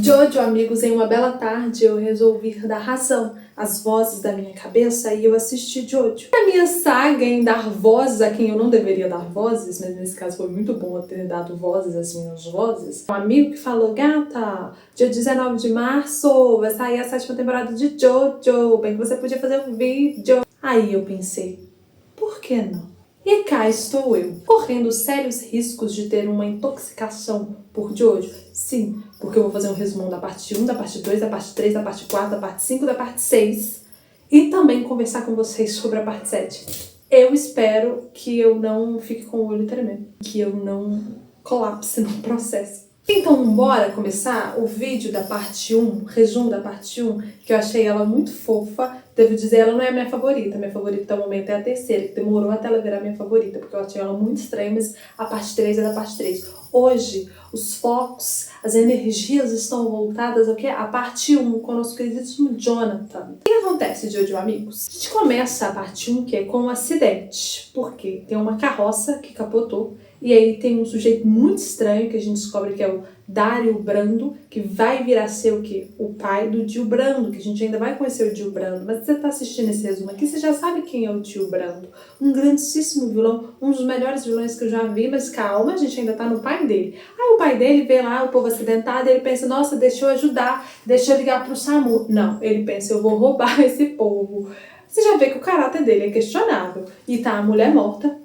Jojo, amigos, em uma bela tarde eu resolvi dar razão às vozes da minha cabeça e eu assisti Jojo. A minha saga em dar vozes a quem eu não deveria dar vozes, mas nesse caso foi muito bom eu ter dado vozes às minhas vozes. Um amigo que falou: gata, dia 19 de março vai sair a 7ª temporada de Jojo, bem que você podia fazer um vídeo. Aí eu pensei, por que não? E cá estou eu, correndo sérios riscos de ter uma intoxicação por Jojo. Sim, porque eu vou fazer um resumão da parte 1, da parte 2, da parte 3, da parte 4, da parte 5, da parte 6. E também conversar com vocês sobre a parte 7. Eu espero que eu não fique com o olho tremendo, que eu não colapse no processo. Então, bora começar o vídeo da parte 1, resumo da parte 1, que eu achei ela muito fofa. Devo dizer, ela não é a minha favorita. Minha favorita até o momento é a terceira, que demorou até ela virar minha favorita, porque eu achei ela muito estranha, mas a parte 3 é da parte 3. Hoje, os focos, as energias estão voltadas ao quê? A parte 1, com o nosso queridíssimo Jonathan. O que acontece, Jojo, amigos? A gente começa a parte 1, que é com um acidente, porque tem uma carroça que capotou, e aí tem um sujeito muito estranho que a gente descobre que é o Dario Brando, que vai vir a ser o quê? O pai do Dio Brando, que a gente ainda vai conhecer o Dio Brando. Mas você tá assistindo esse resumo aqui, você já sabe quem é o Dio Brando. Um grandíssimo vilão, um dos melhores vilões que eu já vi, mas calma, a gente ainda tá no pai dele. Aí o pai dele vê lá o povo acidentado e ele pensa, nossa, deixa eu ajudar, deixa eu ligar pro SAMU. Não, ele pensa, eu vou roubar esse povo. Você já vê que o caráter dele é questionável. E tá a mulher morta,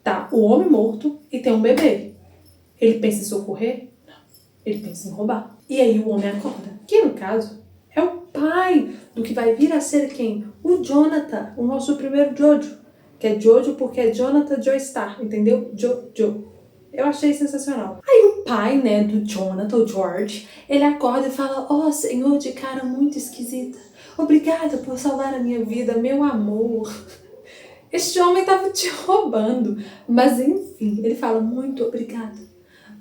tá o homem morto e tem um bebê. Ele pensa em socorrer? Não. Ele pensa em roubar. E aí o homem acorda. Que no caso é o pai do que vai vir a ser quem? O Jonathan, o nosso primeiro Jojo. Que é Jojo porque é Jonathan Joestar, entendeu? Jojo. Eu achei sensacional. Aí o pai, né, do Jonathan, o George, ele acorda e fala, ó, senhor de cara muito esquisita. Obrigada por salvar a minha vida, meu amor. Este homem estava te roubando. Mas enfim, ele fala, muito obrigada.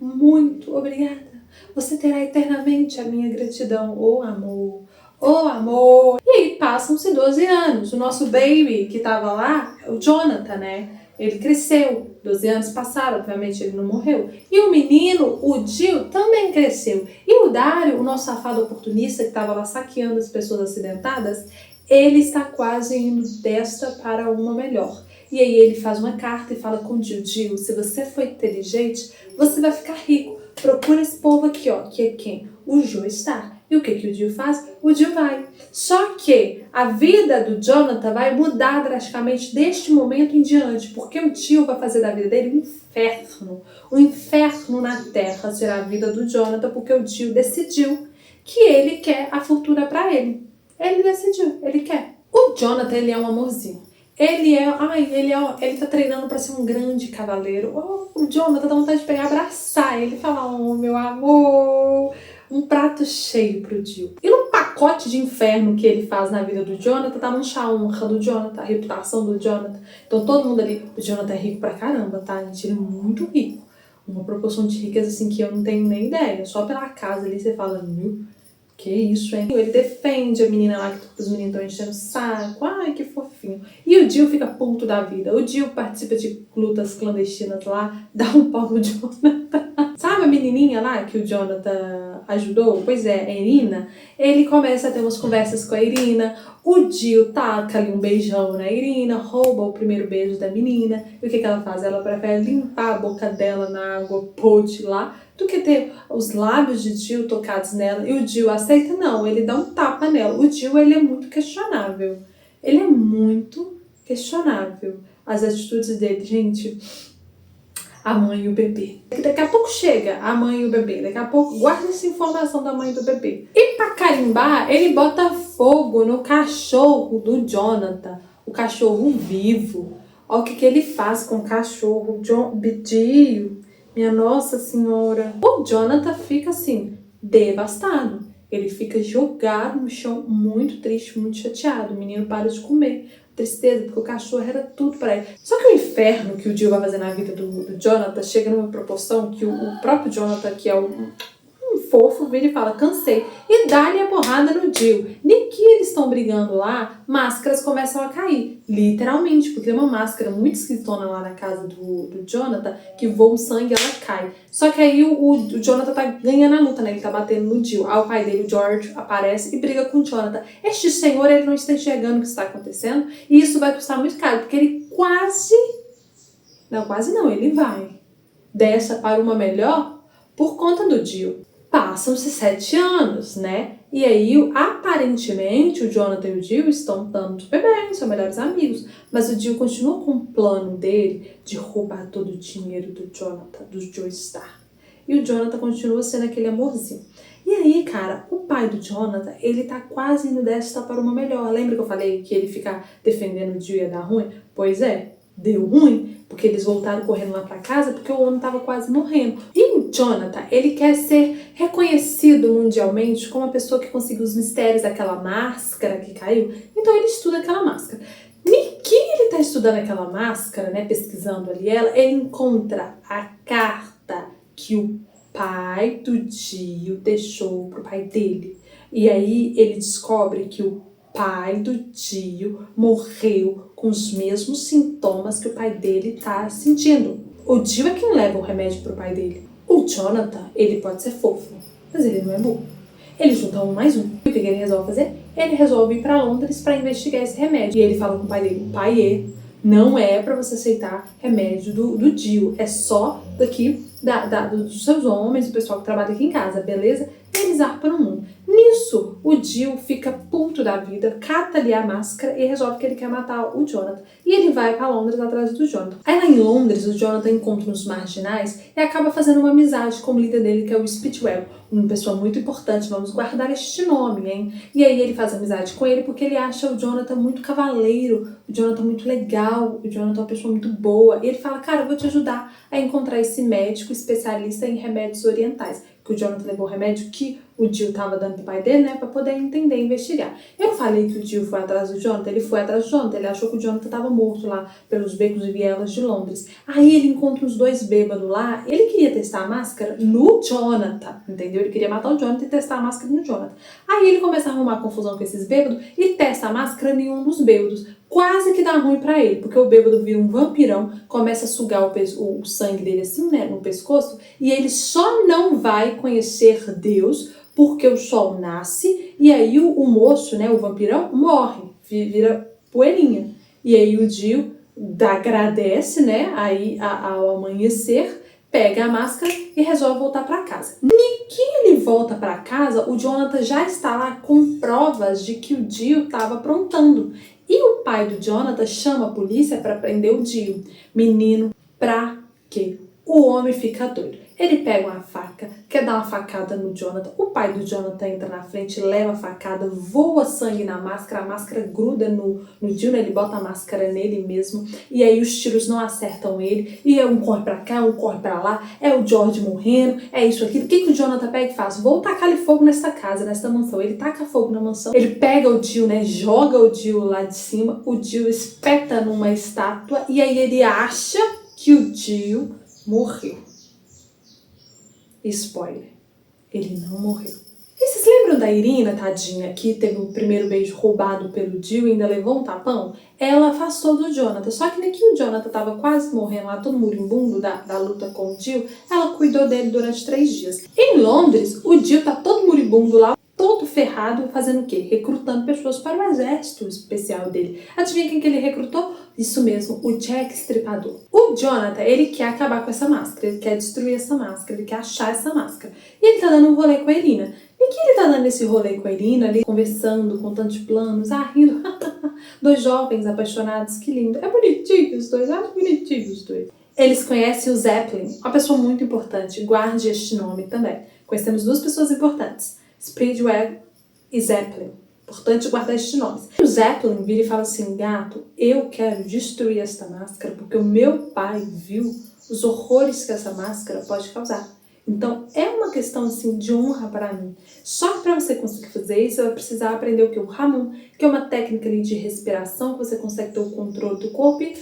Muito obrigada. Você terá eternamente a minha gratidão. Oh, amor. Oh, amor. E aí passam-se 12 anos. O nosso baby que estava lá, o Jonathan, né? Ele cresceu. 12 anos passaram, obviamente ele não morreu. E o menino, o Dio, também cresceu. E o Dario, o nosso safado oportunista que estava lá saqueando as pessoas acidentadas, ele está quase indo desta para uma melhor. E aí ele faz uma carta e fala com o Dio, Dio, se você for inteligente, você vai ficar rico. Procura esse povo aqui, ó, que é quem? O Joestar. E o que o Dio faz? O Dio vai. Só que a vida do Jonathan vai mudar drasticamente deste momento em diante, porque o Dio vai fazer da vida dele um inferno. O inferno na Terra será a vida do Jonathan, porque o Dio decidiu que ele quer a fortuna para ele. Ele decidiu, ele quer. O Jonathan, ele é um amorzinho. Ele tá treinando pra ser um grande cavaleiro. Oh, o Jonathan dá vontade de pegar e abraçar ele e falar, oh, meu amor, um prato cheio pro Dio. E no pacote de inferno que ele faz na vida do Jonathan, tá manchar a honra do Jonathan, a reputação do Jonathan. Então todo mundo ali, o Jonathan é rico pra caramba, tá, gente? Ele é muito rico. Uma proporção de riqueza assim que eu não tenho nem ideia. Só pela casa ali você fala, meu, que isso, hein? Ele defende a menina lá, que os meninos estão enchendo o saco. Ai, que fofinho. E o Dio fica puto da vida. O Dio participa de lutas clandestinas lá, dá um pau no Jonathan. Sabe a menininha lá que o Jonathan ajudou? Pois é, a Irina. Ele começa a ter umas conversas com a Irina. O Dio taca ali um beijão na Irina, rouba o primeiro beijo da menina. E o que ela faz? Ela prefere limpar a boca dela na água pote lá, do que ter os lábios de Dio tocados nela. E o Dio aceita? Não, ele dá um tapa nela. O Dio, ele é muito questionável. Ele é muito questionável. As atitudes dele, gente, a mãe e o bebê. Daqui a pouco chega a mãe e o bebê. Daqui a pouco, guarda essa informação da mãe e do bebê. E pra carimbar, ele bota fogo no cachorro do Jonathan. O cachorro vivo. Olha o que ele faz com o cachorro. Dio. Minha Nossa Senhora. O Jonathan fica assim, devastado. Ele fica jogado no chão, muito triste, muito chateado. O menino para de comer. Tristeza, porque o cachorro era tudo pra ele. Só que o inferno que o Dio vai fazer na vida do Jonathan chega numa proporção que o próprio Jonathan, que é um fofo vira e fala, cansei, e dá-lhe a porrada no Jill. Nem que eles estão brigando lá, máscaras começam a cair, literalmente, porque tem uma máscara muito esquisitona lá na casa do Jonathan, que voa um sangue e ela cai. Só que aí o Jonathan tá ganhando a luta, né? Ele tá batendo no Jill. Aí o pai dele, o George, aparece e briga com o Jonathan. Este senhor, ele não está enxergando o que está acontecendo, e isso vai custar muito caro, porque ele quase não, ele vai dessa para uma melhor por conta do Jill. Passam-se 7 anos, né? E aí, aparentemente, o Jonathan e o Jill estão dando super bem, são melhores amigos. Mas o Jill continua com o plano dele de roubar todo o dinheiro do Jonathan, do Joe Starr. E o Jonathan continua sendo aquele amorzinho. E aí, cara, o pai do Jonathan, ele tá quase indo desta para uma melhor. Lembra que eu falei que ele ficar defendendo o Jill ia dar ruim? Pois é, deu ruim, porque eles voltaram correndo lá pra casa porque o homem tava quase morrendo. E o Jonathan, ele quer ser reconhecido mundialmente como a pessoa que conseguiu os mistérios daquela máscara que caiu. Então ele estuda aquela máscara. E que ele tá estudando aquela máscara, né, pesquisando ali ela, ele encontra a carta que o pai do Jill deixou pro pai dele. E aí ele descobre que o pai do Jill morreu com os mesmos sintomas que o pai dele tá sentindo. O Jill é quem leva o remédio pro pai dele. O Jonathan, ele pode ser fofo, mas ele não é burro. Ele junta um mais um. E o que ele resolve fazer? Ele resolve ir pra Londres para investigar esse remédio. E ele fala com o pai dele, pai, não é pra você aceitar remédio do Jill. É só daqui dos seus homens, o pessoal que trabalha aqui em casa, beleza? E eles arpam no mundo. Nisso, o Jill fica puto da vida, cata ali a máscara e resolve que ele quer matar o Jonathan. E ele vai pra Londres atrás do Jonathan. Aí lá em Londres, o Jonathan encontra uns marginais e acaba fazendo uma amizade com o líder dele, que é o Speedwell. Uma pessoa muito importante, vamos guardar este nome, hein? E aí ele faz amizade com ele porque ele acha o Jonathan muito cavaleiro, o Jonathan muito legal, o Jonathan é uma pessoa muito boa. E ele fala, cara, eu vou te ajudar a encontrar esse médico especialista em remédios orientais. Que o Jonathan levou o remédio que o Jill tava dando pro pai dele, né, pra poder entender e investigar. Eu falei que o Jill foi atrás do Jonathan, ele foi atrás do Jonathan, ele achou que o Jonathan tava morto lá pelos becos e vielas de Londres. Aí ele encontra os dois bêbados lá, ele queria testar a máscara no Jonathan, entendeu? Ele queria matar o Jonathan e testar a máscara no Jonathan. Aí ele começa a arrumar confusão com esses bêbados e testa a máscara em um dos bêbados. Quase que dá ruim pra ele, porque o bêbado vira um vampirão, começa a sugar o sangue dele assim, né, no pescoço, e ele só não vai conhecer Deus porque o sol nasce, e aí o moço, né, o vampirão, morre, vira poeirinha. E aí o Jill agradece, né, aí ao amanhecer, pega a máscara e resolve voltar para casa. Nem que ele volta para casa, o Jonathan já está lá com provas de que o Jill estava aprontando. E o pai do Jonathan chama a polícia para prender o Jill. Menino, pra quê? O homem fica doido. Ele pega uma faca, quer dar uma facada no Jonathan. O pai do Jonathan entra na frente, leva a facada, voa sangue na máscara, a máscara gruda no Jill, né? Ele bota a máscara nele mesmo. E aí os tiros não acertam ele. E um corre pra cá, um corre pra lá. É o George morrendo, é isso, aquilo. O que o Jonathan pega e faz? Vou tacar-lhe fogo nessa casa, nessa mansão. Ele taca fogo na mansão. Ele pega o Jill, né? Joga o Jill lá de cima. O Jill espeta numa estátua. E aí ele acha que o Jill morreu. Spoiler, ele não morreu. E vocês lembram da Irina, tadinha, que teve o primeiro beijo roubado pelo Jill e ainda levou um tapão? Ela afastou do Jonathan, só que nem que o Jonathan tava quase morrendo lá, todo moribundo da luta com o Jill, ela cuidou dele durante 3 dias. Em Londres, o Jill tá todo moribundo lá, todo ferrado, fazendo o quê? Recrutando pessoas para o exército especial dele. Adivinha quem que ele recrutou? Isso mesmo, o Jack Stripador. O Jonathan, ele quer acabar com essa máscara, ele quer destruir essa máscara, ele quer achar essa máscara. E ele tá dando um rolê com a Irina. E que ele tá dando esse rolê com a Irina, ali conversando, contando de planos, rindo. 2 jovens apaixonados, que lindo. É bonitinho os dois, acho bonitinho os dois. Eles conhecem o Zeppelin, uma pessoa muito importante, guarde este nome também. Conhecemos 2 pessoas importantes, Speedwell e Zeppelin. Importante guardar estes nomes. O Zeppelin vira e fala assim, gato, eu quero destruir esta máscara porque o meu pai viu os horrores que essa máscara pode causar. Então, é uma questão assim de honra para mim. Só que para você conseguir fazer isso, você vai precisar aprender o que? O Ramon, que é uma técnica ali de respiração, que você consegue ter o controle do corpo e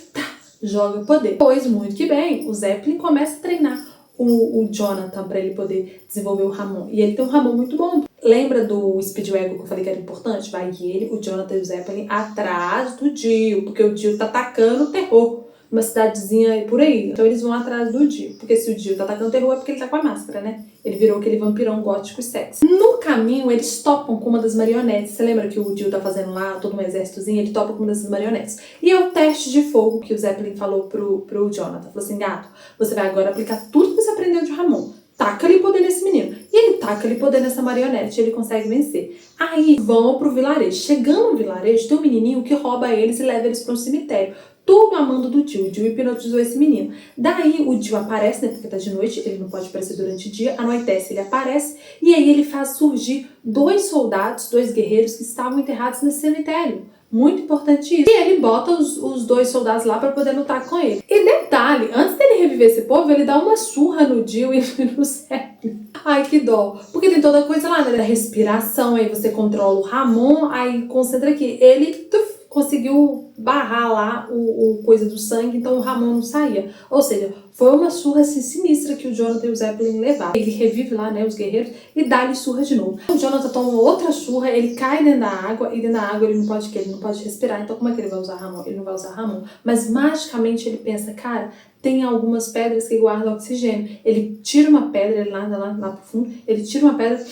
joga o poder. Pois, muito que bem, o Zeppelin começa a treinar o Jonathan pra ele poder desenvolver o Ramon. E ele tem um Ramon muito bom. Lembra do Speedwagon que eu falei que era importante? Vai ele, o Jonathan e o Zeppelin atrás do Dio, porque o Dio tá atacando terror numa cidadezinha por aí. Então eles vão atrás do Dio, porque se o Dio tá atacando terror é porque ele tá com a máscara, né? Ele virou aquele vampirão gótico e sexy. No caminho, eles topam com uma das marionetes. Você lembra que o Dio tá fazendo lá todo um exércitozinho? Ele topa com uma dessas marionetes. E é o teste de fogo que o Zeppelin falou pro Jonathan. Falou assim, gato, você vai agora aplicar tudo que você aprendeu de Ramon. Taca-lhe poder nesse menino. E ele taca-lhe poder nessa marionete e ele consegue vencer. Aí vão pro vilarejo. Chegando no vilarejo, tem um menininho que rouba eles e leva eles para um cemitério. Tudo a mando do Dio. O Dio hipnotizou esse menino. Daí o Dio aparece, né? Porque tá de noite, ele não pode aparecer durante o dia. Anoitece, ele aparece. E aí ele faz surgir 2 soldados, 2 guerreiros que estavam enterrados nesse cemitério. Muito importante isso. E ele bota os 2 soldados lá pra poder lutar com ele. E detalhe, antes dele reviver esse povo, ele dá uma surra no Dio e no Zeppelin. Ai, que dó. Porque tem toda coisa lá, né? Da respiração, aí você controla o Ramon, aí concentra aqui. Ele conseguiu barrar lá o coisa do sangue, então o Ramon não saía. Ou seja, foi uma surra assim sinistra que o Jonathan e o Zeppelin levaram. Ele revive lá, né, os guerreiros, e dá-lhe surra de novo. O Jonathan toma outra surra, ele cai dentro da água, e dentro da água ele não pode respirar. Então como é que ele vai usar Ramon? Ele não vai usar Ramon. Mas magicamente ele pensa, cara, tem algumas pedras que guardam oxigênio. Ele tira uma pedra, ele lá pro fundo, ele tira uma pedra,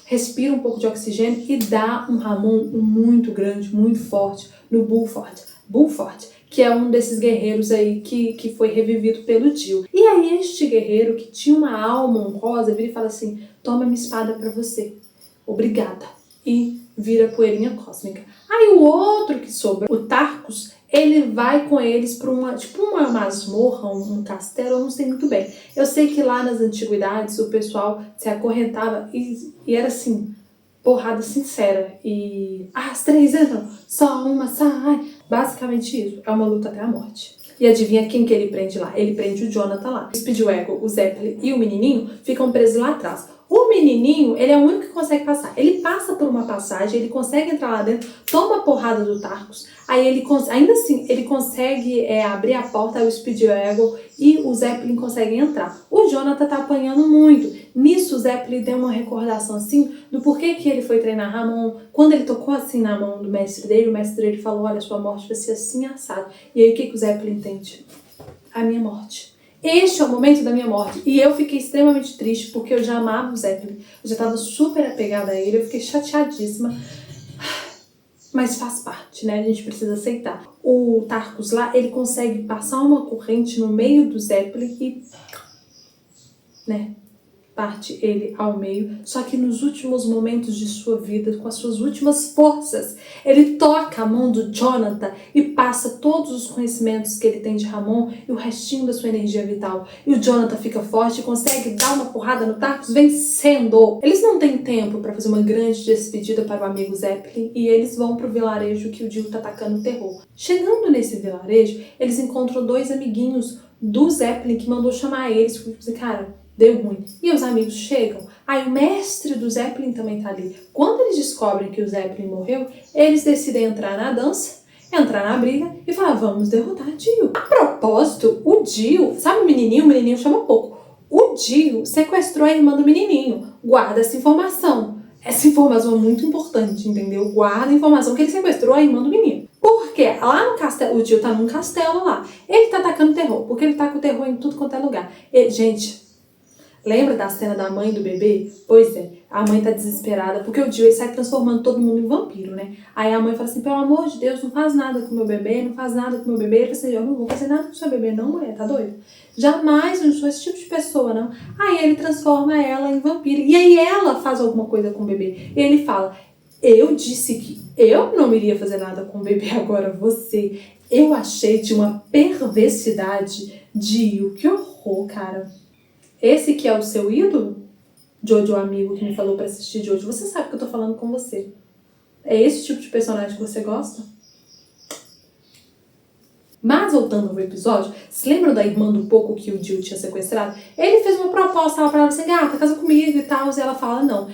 respira um pouco de oxigênio e dá um Ramon muito grande, muito forte, no Bulford, que é um desses guerreiros aí que foi revivido pelo Dio. E aí este guerreiro, que tinha uma alma honrosa, vira e fala assim, toma minha espada pra você, obrigada, e vira poeirinha cósmica. Aí o outro que sobrou, o Tarkus, ele vai com eles pra uma masmorra, um castelo, eu não sei muito bem. Eu sei que lá nas antiguidades o pessoal se acorrentava e era assim, porrada sincera. E as 3 entram, só uma sai. Basicamente isso, é uma luta até a morte. E adivinha quem que ele prende lá? Ele prende o Jonathan lá. O Speedwagon, o Zeppelin e o menininho ficam presos lá atrás. O menininho, ele é o único que consegue passar. Ele passa por uma passagem, ele consegue entrar lá dentro, toma a porrada do Tarkus, aí ele ainda assim, ele consegue abrir a porta, o Speedwagon e o Zeppelin conseguem entrar. O Jonathan tá apanhando muito. Nisso, o Zeppelin deu uma recordação assim do porquê que ele foi treinar Ramon. Quando ele tocou assim na mão do mestre dele, o mestre dele falou, olha, sua morte vai ser assim assado. E aí o que o Zeppelin entende? A minha morte. Este é o momento da minha morte. E eu fiquei extremamente triste porque eu já amava o Zeppelin. Eu já estava super apegada a ele. Eu fiquei chateadíssima. Mas faz parte, né? A gente precisa aceitar. O Tarkus lá, ele consegue passar uma corrente no meio do Zeppelin e... né? Parte ele ao meio, só que nos últimos momentos de sua vida, com as suas últimas forças, ele toca a mão do Jonathan e passa todos os conhecimentos que ele tem de Ramon e o restinho da sua energia vital. E o Jonathan fica forte e consegue dar uma porrada no Tarkus, vencendo. Eles não têm tempo para fazer uma grande despedida para o amigo Zeppelin e eles vão pro vilarejo que o Dio tá atacando o terror. Chegando nesse vilarejo, eles encontram 2 amiguinhos do Zeppelin que mandou chamar eles, porque assim, cara, deu ruim. E os amigos chegam. Aí o mestre do Zeppelin também tá ali. Quando eles descobrem que o Zeppelin morreu, eles decidem entrar na dança, entrar na briga e falar, vamos derrotar Dio. A propósito, o Dio, sabe o menininho chama pouco. O Dio sequestrou a irmã do menininho. Guarda essa informação. Essa informação é muito importante, entendeu? Guarda a informação que ele sequestrou a irmã do menino. Porque lá no castelo, o Dio tá num castelo lá. Ele tá atacando terror, porque ele tá com terror em tudo quanto é lugar. Gente... Lembra da cena da mãe do bebê? Pois é, a mãe tá desesperada, porque o Dio ele sai transformando todo mundo em vampiro, né? Aí a mãe fala assim, pelo amor de Deus, não faz nada com meu bebê, não faz nada com meu bebê. Ele fala assim, eu não vou fazer nada com seu bebê não, mulher, tá doido? Jamais, eu não sou esse tipo de pessoa, não. Aí ele transforma ela em vampiro, e aí ela faz alguma coisa com o bebê. E ele fala, eu disse que eu não iria fazer nada com o bebê, agora você. Eu achei de uma perversidade, Dio, que horror, cara. Esse que é o seu ídolo? Jojo, amigo que me falou pra assistir Jojo. Você sabe que eu tô falando com você. É esse tipo de personagem que você gosta? Mas voltando ao episódio, se lembram da irmã do Poco que o Dio tinha sequestrado? Ele fez uma proposta lá pra ela assim, gata, casa comigo e tal. E ela fala, não.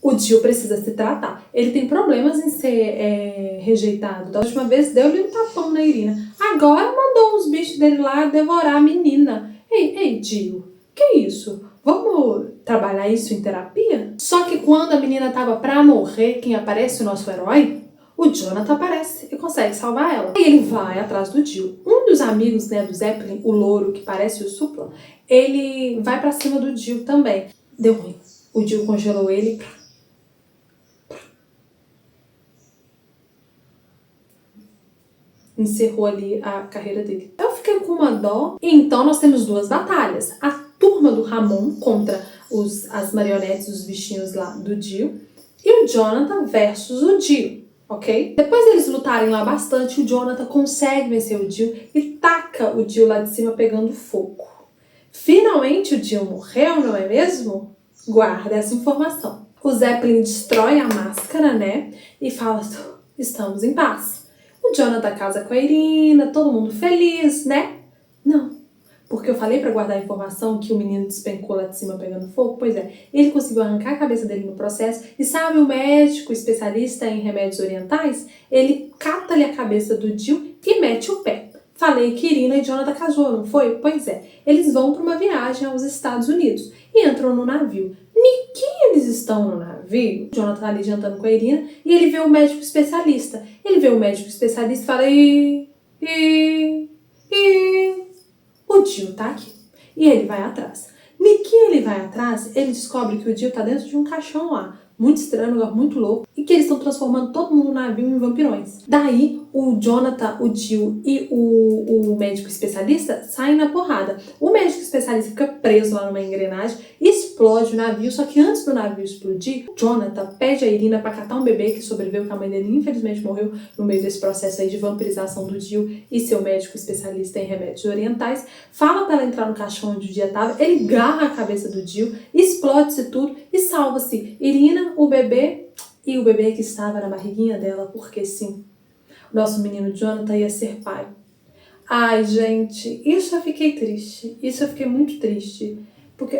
O Dio precisa se tratar. Ele tem problemas em ser rejeitado. Da última vez deu-lhe um tapão na Irina. Agora mandou uns bichos dele lá devorar a menina. Ei, Dio, que isso? Vamos trabalhar isso em terapia? Só que quando a menina tava pra morrer, quem aparece o nosso herói? O Jonathan aparece e consegue salvar ela. Aí ele vai atrás do Dio. Um dos amigos, né, do Zeppelin, o louro que parece o Supla, ele vai pra cima do Dio também. Deu ruim. O Dio congelou ele. Encerrou ali a carreira dele. Eu fiquei com uma dó. E então nós temos duas batalhas. A turma do Ramon contra as marionetes, os bichinhos lá do Dio. E o Jonathan versus o Dio. Ok? Depois deles lutarem lá bastante, o Jonathan consegue vencer o Dio e taca o Dio lá de cima pegando fogo. Finalmente o Dio morreu, não é mesmo? Guarda essa informação. O Zeppelin destrói a máscara, né? E fala, estamos em paz. O Jonathan casa com a Irina, todo mundo feliz, né? Não. Porque eu falei pra guardar a informação que o menino despencou lá de cima pegando fogo. Pois é, ele conseguiu arrancar a cabeça dele no processo. E sabe, o médico especialista em remédios orientais, ele cata ali a cabeça do Dio e mete o pé. Falei que Irina e Jonathan casou, não foi? Pois é, eles vão para uma viagem aos Estados Unidos e entram no navio. Que eles estão no navio, o Jonathan ali jantando com a Irina, e ele vê o médico especialista. Ele vê o médico especialista e fala, o Dio tá aqui. E ele vai atrás. No que ele vai atrás, ele descobre que o Dio tá dentro de um caixão lá. Muito estranho, um lugar muito louco. E que eles estão transformando todo mundo no navio em vampirões. Daí, o Jonathan, o Dio e o médico especialista saem na porrada. O médico especialista fica preso lá numa engrenagem, explode o navio. Só que antes do navio explodir, Jonathan pede a Irina pra catar um bebê que sobreviveu, que a mãe dele infelizmente morreu no meio desse processo aí de vampirização do Dio e seu médico especialista em remédios orientais. Fala pra ela entrar no caixão onde o Dio tava, ele garra a cabeça do Dio, explode-se tudo e salva-se Irina, o bebê e o bebê que estava na barriguinha dela, porque sim, nosso menino Jonathan ia ser pai. Ai, gente, isso eu fiquei triste. Isso eu fiquei muito triste. Porque,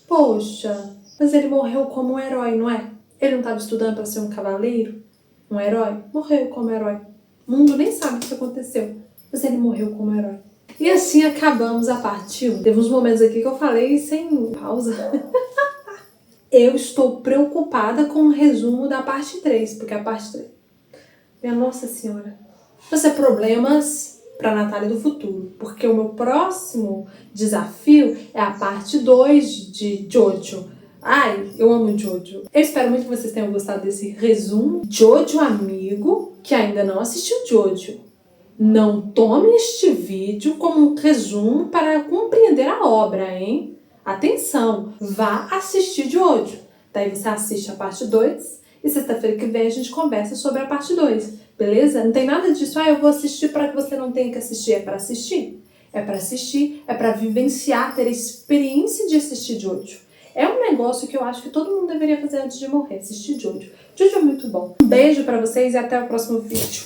poxa, mas ele morreu como um herói, não é? Ele não estava estudando para ser um cavaleiro? Um herói? Morreu como herói. O mundo nem sabe o que aconteceu, mas ele morreu como herói. E assim acabamos a parte 1. Teve uns momentos aqui que eu falei sem pausa. Eu estou preocupada com o resumo da parte 3, porque a parte 3... Minha Nossa Senhora. Vai ser problemas para a Natália do futuro, porque o meu próximo desafio é a parte 2 de Jojo. Ai, eu amo Jojo. Eu espero muito que vocês tenham gostado desse resumo. Jojo amigo que ainda não assistiu Jojo, não tome este vídeo como um resumo para compreender a obra, hein? Atenção, vá assistir Jojo. Daí você assiste a parte 2 e sexta-feira que vem a gente conversa sobre a parte 2, beleza? Não tem nada disso, eu vou assistir para que você não tenha que assistir. É para assistir. É para assistir, é para vivenciar, ter a experiência de assistir Jojo. É um negócio que eu acho que todo mundo deveria fazer antes de morrer, assistir Jojo. Jojo é muito bom. Um beijo para vocês e até o próximo vídeo.